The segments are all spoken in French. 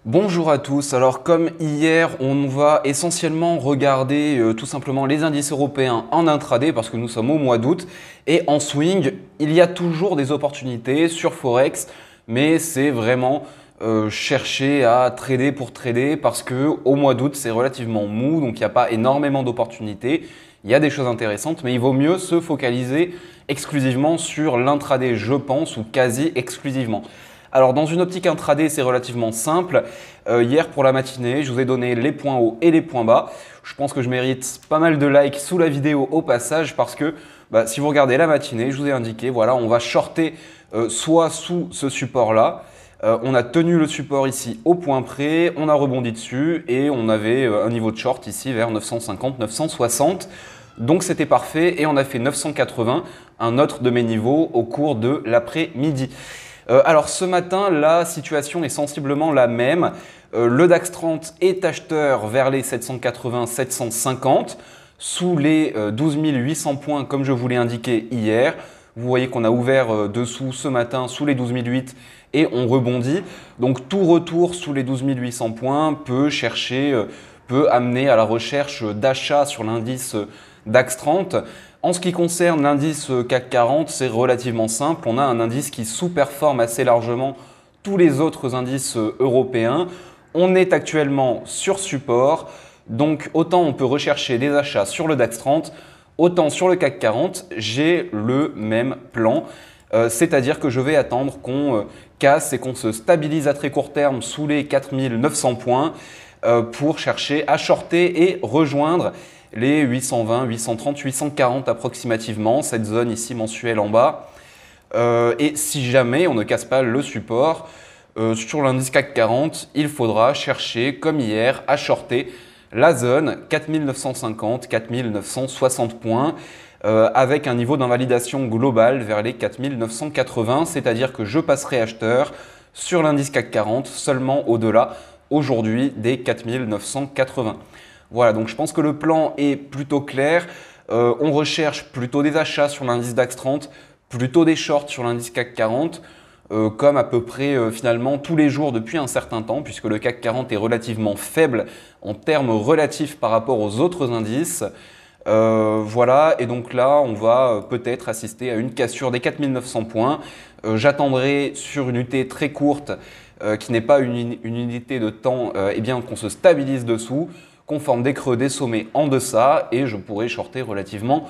Bonjour à tous, alors comme hier on va essentiellement regarder tout simplement les indices européens en intraday parce que nous sommes au mois d'août et en swing il y a toujours des opportunités sur Forex mais c'est vraiment chercher à trader pour trader parce que au mois d'août c'est relativement mou donc il n'y a pas énormément d'opportunités, il y a des choses intéressantes mais il vaut mieux se focaliser exclusivement sur l'intraday je pense ou quasi exclusivement. Alors dans une optique intraday, c'est relativement simple. Hier pour la matinée, je vous ai donné les points hauts et les points bas. Je pense que je mérite pas mal de likes sous la vidéo au passage parce que si vous regardez la matinée, je vous ai indiqué, voilà, on va shorter soit sous ce support-là. On a tenu le support ici au point près, on a rebondi dessus et on avait un niveau de short ici vers 950, 960. Donc c'était parfait et on a fait 980, un autre de mes niveaux au cours de l'après-midi. Alors ce matin, la situation est sensiblement la même. Le DAX 30 est acheteur vers les 780-750, sous les 12 800 points comme je vous l'ai indiqué hier. Vous voyez qu'on a ouvert dessous ce matin sous les 12 008 et on rebondit. Donc tout retour sous les 12 800 points peut amener à la recherche d'achat sur l'indice DAX 30. En ce qui concerne l'indice CAC 40, c'est relativement simple. On a un indice qui sous-performe assez largement tous les autres indices européens. On est actuellement sur support. Donc autant on peut rechercher des achats sur le DAX 30, autant sur le CAC 40, j'ai le même plan. C'est-à-dire que je vais attendre qu'on casse et qu'on se stabilise à très court terme sous les 4900 points pour chercher à shorter et rejoindre les 820, 830, 840 approximativement, cette zone ici mensuelle en bas. Et si jamais on ne casse pas le support sur l'indice CAC 40, il faudra chercher comme hier à shorter la zone 4950, 4960 points avec un niveau d'invalidation global vers les 4980, c'est-à-dire que je passerai acheteur sur l'indice CAC 40 seulement au-delà aujourd'hui des 4980. Voilà, donc je pense que le plan est plutôt clair. On recherche plutôt des achats sur l'indice DAX 30, plutôt des shorts sur l'indice CAC 40, comme à peu près finalement tous les jours depuis un certain temps, puisque le CAC 40 est relativement faible en termes relatifs par rapport aux autres indices. Voilà, et donc là, on va peut-être assister à une cassure des 4900 points. J'attendrai sur une UT très courte, qui n'est pas une unité de temps, eh bien qu'on se stabilise dessous, qu'on forme des creux, des sommets en deçà et je pourrais shorter relativement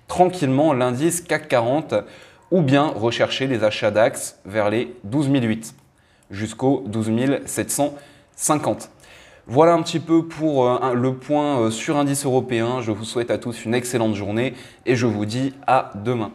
tranquillement l'indice CAC 40 ou bien rechercher des achats DAX vers les 12 008 jusqu'aux 12 750. Voilà un petit peu pour le point sur indice européen. Je vous souhaite à tous une excellente journée et je vous dis à demain.